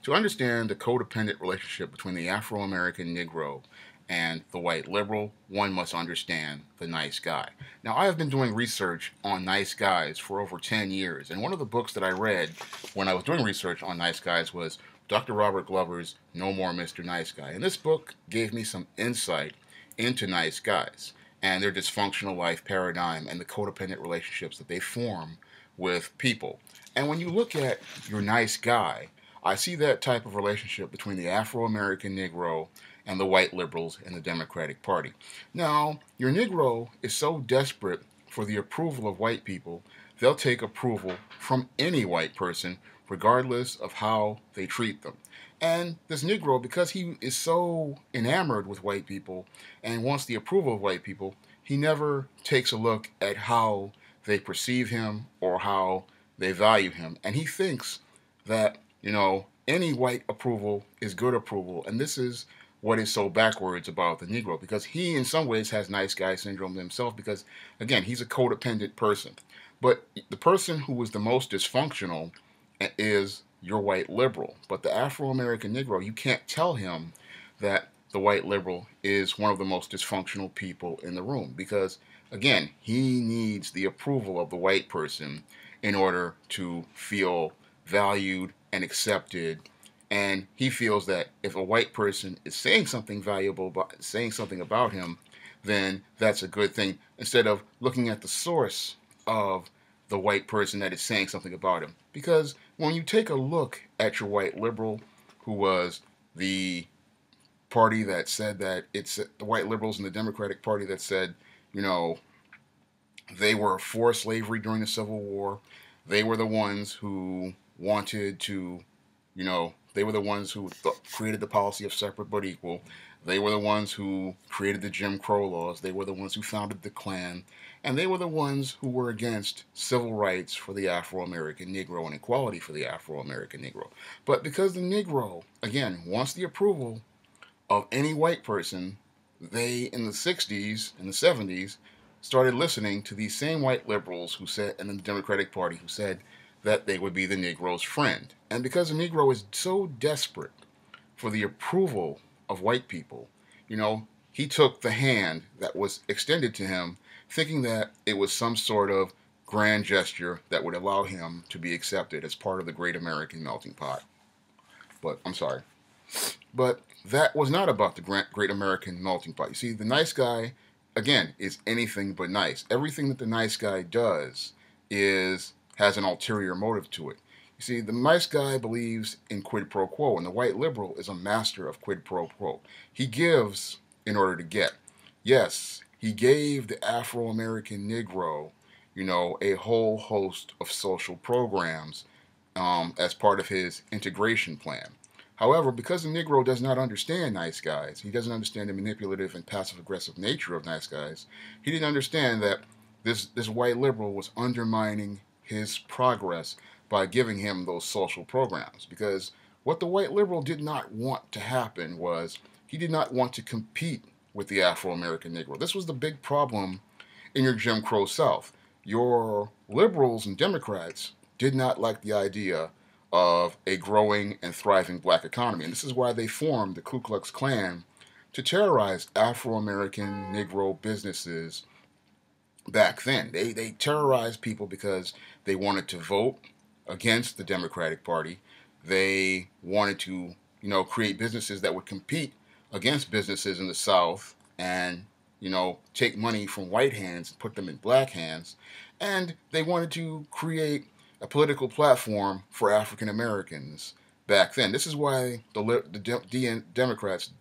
To understand the codependent relationship between the Afro-American Negro and the white liberal, one must understand the nice guy. Now, I have been doing research on nice guys for over 10 years, and one of the books that I read when I was doing research on nice guys was Dr. Robert Glover's No More Mr. Nice Guy. And this book gave me some insight into nice guys and their dysfunctional life paradigm and the codependent relationships that they form with people. And when you look at your nice guy, I see that type of relationship between the Afro American Negro and the white liberals in the Democratic Party. Now, your Negro is so desperate for the approval of white people, they'll take approval from any white person, regardless of how they treat them. And this Negro, because he is so enamored with white people and wants the approval of white people, he never takes a look at how they perceive him or how they value him. And he thinks that, any white approval is good approval. And this is what is so backwards about the Negro, because he, in some ways, has nice guy syndrome himself, because, again, he's a codependent person. But the person who is the most dysfunctional is your white liberal. But the Afro-American Negro, you can't tell him that the white liberal is one of the most dysfunctional people in the room, because, again, he needs the approval of the white person in order to feel valued and accepted. And he feels that if a white person is saying something valuable, saying something about him, then that's a good thing, instead of looking at the source of the white person that is saying something about him. Because when you take a look at your white liberal, who was the party that said that it's the white liberals in the Democratic Party that said, they were for slavery during the Civil War. They were the ones who wanted to, they were the ones who created the policy of separate but equal. They were the ones who created the Jim Crow laws. They were the ones who founded the Klan. And they were the ones who were against civil rights for the Afro-American Negro and equality for the Afro-American Negro. But because the Negro, again, wants the approval of any white person, they, in the 60s and the 70s, started listening to these same white liberals who said, and in the Democratic Party, who said that they would be the Negro's friend. And because the Negro is so desperate for the approval of white people, he took the hand that was extended to him, thinking that it was some sort of grand gesture that would allow him to be accepted as part of the great American melting pot. But, I'm sorry. But that was not about the great American melting pot. You see, the nice guy, again, is anything but nice. Everything that the nice guy does has an ulterior motive to it. You see, the nice guy believes in quid pro quo, and the white liberal is a master of quid pro quo. He gives in order to get. Yes, he gave the Afro-American Negro, a whole host of social programs as part of his integration plan. However, because the Negro does not understand nice guys, he doesn't understand the manipulative and passive-aggressive nature of nice guys, he didn't understand that this white liberal was undermining his progress by giving him those social programs. Because what the white liberal did not want to happen was he did not want to compete with the Afro-American Negro. This was the big problem in your Jim Crow South. Your liberals and Democrats did not like the idea of a growing and thriving black economy. And this is why they formed the Ku Klux Klan to terrorize Afro-American Negro businesses back then. They terrorized people because they wanted to vote against the Democratic Party. They wanted to, create businesses that would compete against businesses in the South and, take money from white hands and put them in black hands. And they wanted to create a political platform for African Americans back then. This is why the Democrats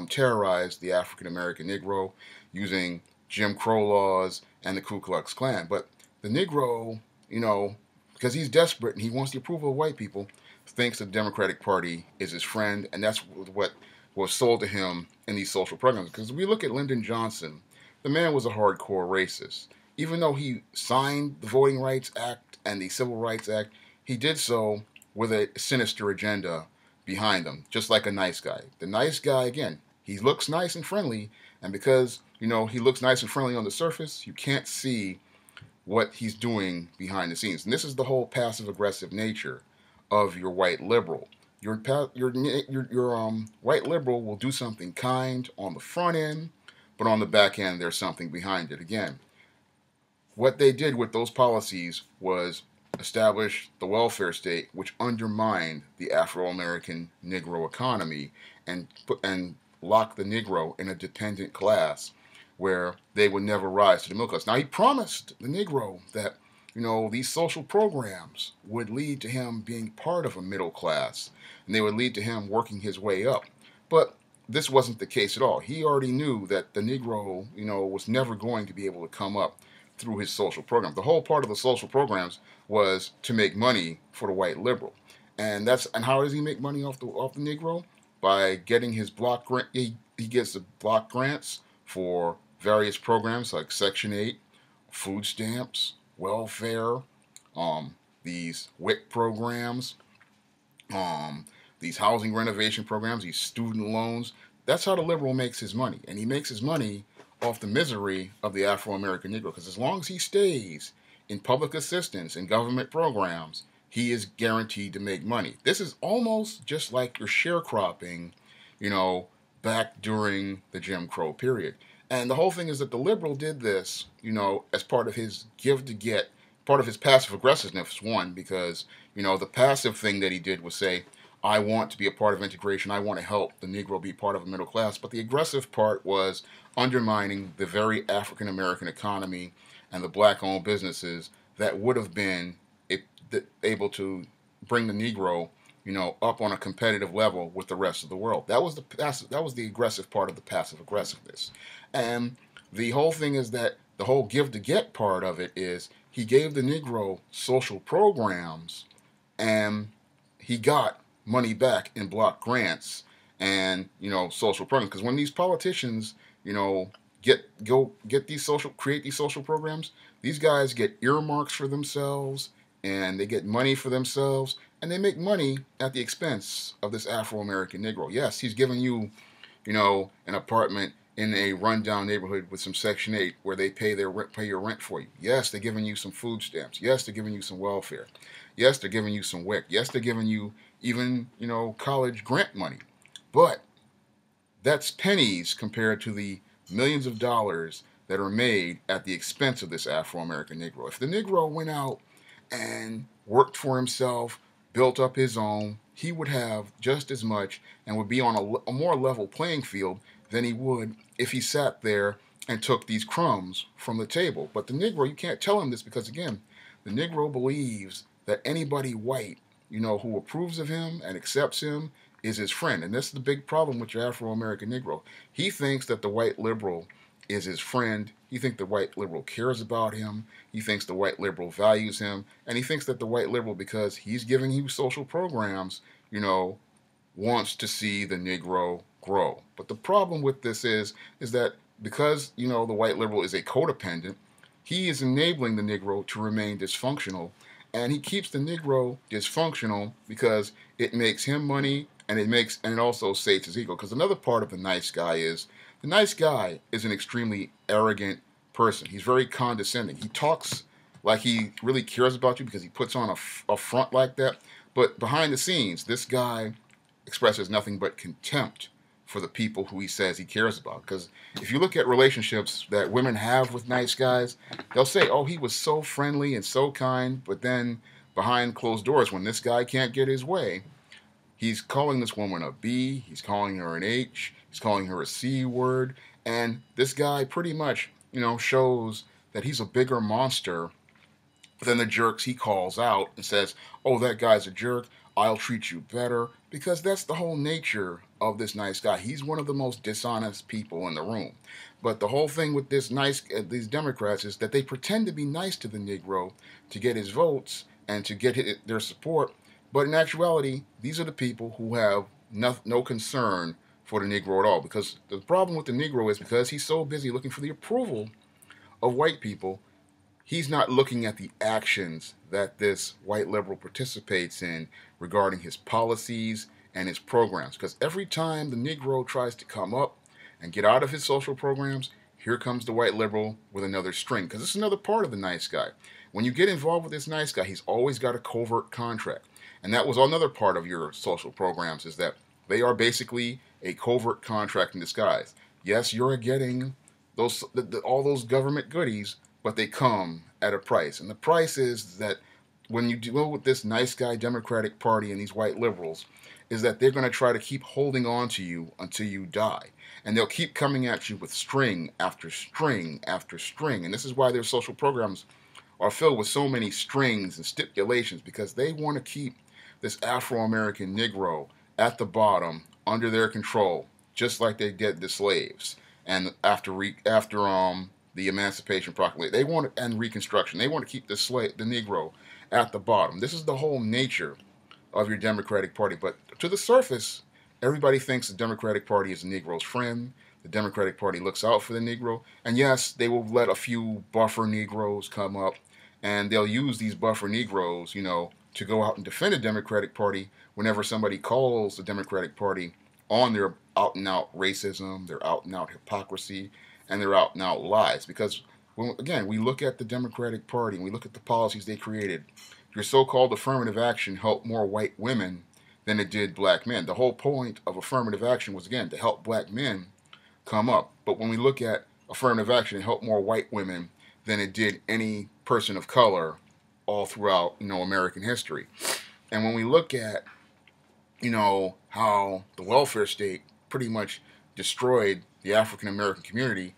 terrorized the African American Negro using Jim Crow laws and the Ku Klux Klan. But the Negro, because he's desperate and he wants the approval of white people, thinks the Democratic Party is his friend, and that's what was sold to him in these social programs. Because we look at Lyndon Johnson, the man was a hardcore racist. Even though he signed the Voting Rights Act and the Civil Rights Act, he did so with a sinister agenda behind him, just like a nice guy. The nice guy, again, he looks nice and friendly, and because, he looks nice and friendly on the surface, you can't see what he's doing behind the scenes. And this is the whole passive-aggressive nature of your white liberal. Your white liberal will do something kind on the front end, but on the back end there's something behind it. Again, what they did with those policies was establish the welfare state, which undermined the Afro-American Negro economy and locked the Negro in a dependent class where they would never rise to the middle class. Now he promised the Negro that these social programs would lead to him being part of a middle class, and they would lead to him working his way up. But this wasn't the case at all. He already knew that the Negro, was never going to be able to come up through his social program. The whole part of the social programs was to make money for the white liberal, and how does he make money off the Negro? By getting his block grant. He gets the block grants for various programs like Section 8, food stamps, welfare, these WIC programs, um, these housing renovation programs, these student loans. That's how the liberal makes his money. And he makes his money off the misery of the Afro American Negro. Because as long as he stays in public assistance and government programs, he is guaranteed to make money. This is almost just like your sharecropping, you know, back during the Jim Crow period. And the whole thing is that the liberal did this, as part of his give to get, part of his passive aggressiveness, one, because, the passive thing that he did was say, I want to be a part of integration. I want to help the Negro be part of a middle class. But the aggressive part was undermining the very African American economy and the black owned businesses that would have been able to bring the Negro, up on a competitive level with the rest of the world. That was the aggressive part of the passive aggressiveness. And the whole thing is that the whole give to get part of it is he gave the Negro social programs and he got money back in block grants and social programs. Because when these politicians create these social programs, these guys get earmarks for themselves and they get money for themselves and they make money at the expense of this Afro-American Negro. Yes, he's giving you an apartment in a rundown neighborhood with some Section 8 where they pay your rent for you. Yes, they're giving you some food stamps. Yes, they're giving you some welfare. Yes, they're giving you some WIC. Yes, they're giving you even, college grant money. But that's pennies compared to the millions of dollars that are made at the expense of this Afro-American Negro. If the Negro went out and worked for himself, built up his own, he would have just as much and would be on a more level playing field than he would if he sat there and took these crumbs from the table. But the Negro, you can't tell him this because, again, the Negro believes that anybody white, who approves of him and accepts him is his friend. And this is the big problem with your Afro-American Negro. He thinks that the white liberal is his friend. He thinks the white liberal cares about him. He thinks the white liberal values him. And he thinks that the white liberal, because he's giving you social programs, wants to see the Negro grow. But the problem with this is that because, the white liberal is a codependent, he is enabling the Negro to remain dysfunctional. And he keeps the Negro dysfunctional because it makes him money and it also saves his ego. Because another part of the nice guy is an extremely arrogant person. He's very condescending. He talks like he really cares about you because he puts on a front like that. But behind the scenes, this guy expresses nothing but contempt for the people who he says he cares about. Because if you look at relationships that women have with nice guys, they'll say, oh, he was so friendly and so kind, but then behind closed doors, when this guy can't get his way, he's calling this woman a B, he's calling her an H, he's calling her a C word, and this guy pretty much, shows that he's a bigger monster than the jerks he calls out and says, oh, that guy's a jerk, I'll treat you better, because that's the whole nature of this nice guy. He's one of the most dishonest people in the room. But the whole thing with these Democrats is that they pretend to be nice to the Negro to get his votes and to get their support. But in actuality, these are the people who have no concern for the Negro at all. Because the problem with the Negro is because he's so busy looking for the approval of white people, he's not looking at the actions that this white liberal participates in regarding his policies and his programs. Because every time the Negro tries to come up and get out of his social programs, here comes the white liberal with another string. Because it's another part of the nice guy. When you get involved with this nice guy, he's always got a covert contract. And that was another part of your social programs, is that they are basically a covert contract in disguise. Yes, you're getting all those government goodies, but they come at a price. And the price is that when you deal with this nice guy Democratic Party and these white liberals, is that they're going to try to keep holding on to you until you die. And they'll keep coming at you with string after string after string. And this is why their social programs are filled with so many strings and stipulations, because they want to keep this Afro American Negro at the bottom under their control, just like they did the slaves. And after the Emancipation Proclamation, they want to end Reconstruction. They want to keep the Negro at the bottom. This is the whole nature of your Democratic Party. But to the surface, everybody thinks the Democratic Party is the Negro's friend. The Democratic Party looks out for the Negro. And yes, they will let a few buffer Negroes come up, and they'll use these buffer Negroes, to go out and defend the Democratic Party whenever somebody calls the Democratic Party on their out and out racism, their out and out hypocrisy, and their out and out lies. Because, again, we look at the Democratic Party and we look at the policies they created. Your so-called affirmative action helped more white women than it did black men. The whole point of affirmative action was, again, to help black men come up. But when we look at affirmative action, it helped more white women than it did any person of color all throughout, American history. And when we look at, how the welfare state pretty much destroyed the African American community,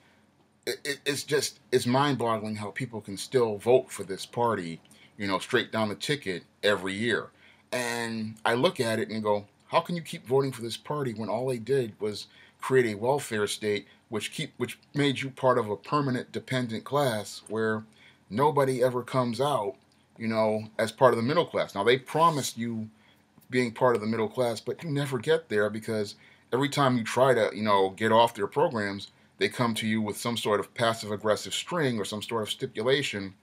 it's mind-boggling how people can still vote for this party, straight down the ticket every year. And I look at it and go, how can you keep voting for this party when all they did was create a welfare state which made you part of a permanent dependent class where nobody ever comes out, as part of the middle class. Now, they promised you being part of the middle class, but you never get there, because every time you try to, get off their programs, they come to you with some sort of passive-aggressive string or some sort of stipulation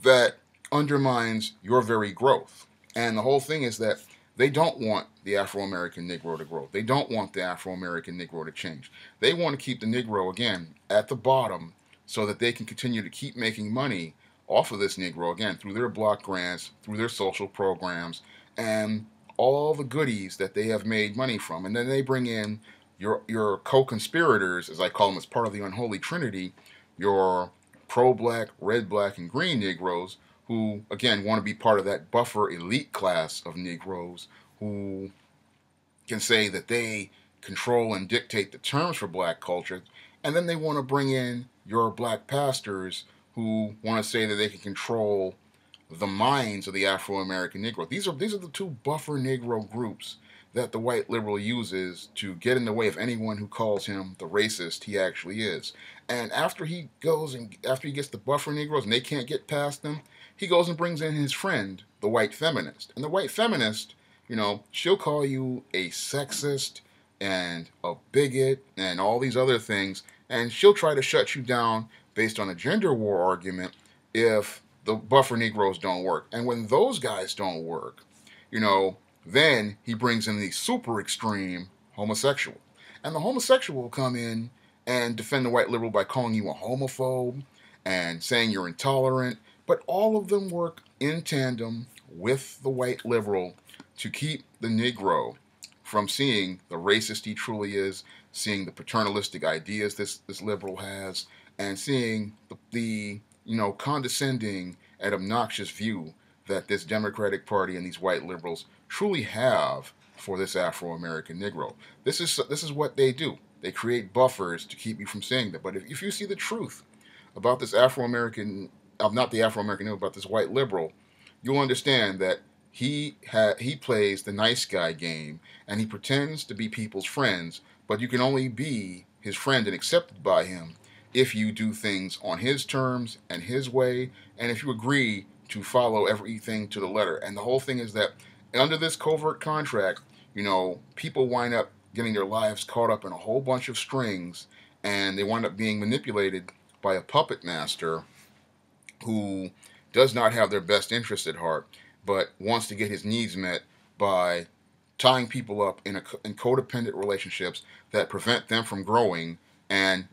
that undermines your very growth. And the whole thing is that they don't want the Afro-American Negro to grow. They don't want the Afro-American Negro to change. They want to keep the Negro, again, at the bottom so that they can continue to keep making money off of this Negro, again, through their block grants, through their social programs, and all the goodies that they have made money from. And then they bring in your co-conspirators, as I call them, as part of the unholy trinity, your pro-black, red, black, and green Negroes, who, again, want to be part of that buffer elite class of Negroes who can say that they control and dictate the terms for black culture. And then they want to bring in your black pastors who want to say that they can control the minds of the Afro-American Negro. These are the two buffer Negro groups that the white liberal uses to get in the way of anyone who calls him the racist he actually is. And after he gets the buffer Negroes and they can't get past them, he goes and brings in his friend, the white feminist. And the white feminist, she'll call you a sexist and a bigot and all these other things, and she'll try to shut you down based on a gender war argument if the buffer Negroes don't work. And when those guys don't work, then he brings in the super extreme homosexual. And the homosexual will come in and defend the white liberal by calling you a homophobe and saying you're intolerant. But all of them work in tandem with the white liberal to keep the Negro from seeing the racist he truly is, seeing the paternalistic ideas this liberal has, and seeing the condescending and obnoxious view that this Democratic Party and these white liberals truly have for this Afro-American Negro. This is what they do. They create buffers to keep you from saying that. But if you see the truth about this Afro-American, not the Afro-American Negro, but this white liberal, you'll understand that he plays the nice guy game, and he pretends to be people's friends, but you can only be his friend and accepted by him if you do things on his terms and his way, and if you agree to follow everything to the letter. And the whole thing is that under this covert contract, people wind up getting their lives caught up in a whole bunch of strings, and they wind up being manipulated by a puppet master who does not have their best interest at heart, but wants to get his needs met by tying people up in codependent relationships that prevent them from growing and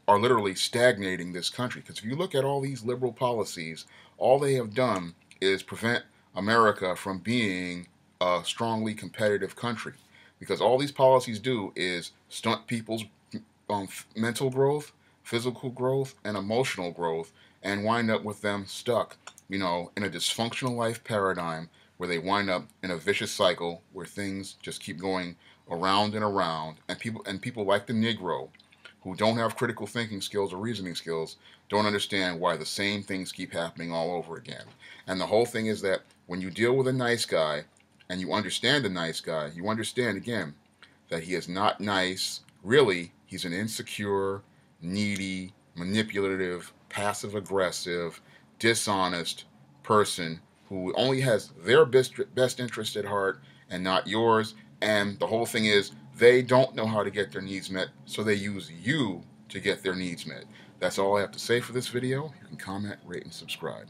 are literally stagnating this country. Because if you look at all these liberal policies, all they have done is prevent America from being a strongly competitive country. Because all these policies do is stunt people's mental growth, physical growth, and emotional growth, and wind up with them stuck, in a dysfunctional life paradigm where they wind up in a vicious cycle where things just keep going around and around, and people like the Negro, who don't have critical thinking skills or reasoning skills, don't understand why the same things keep happening all over again. And the whole thing is that when you deal with a nice guy and you understand a nice guy, you understand again that he is not nice. Really, he's an insecure, needy, manipulative, passive aggressive, dishonest person who only has their best interest at heart and not yours. And the whole thing is, they don't know how to get their needs met, so they use you to get their needs met. That's all I have to say for this video. You can comment, rate, and subscribe.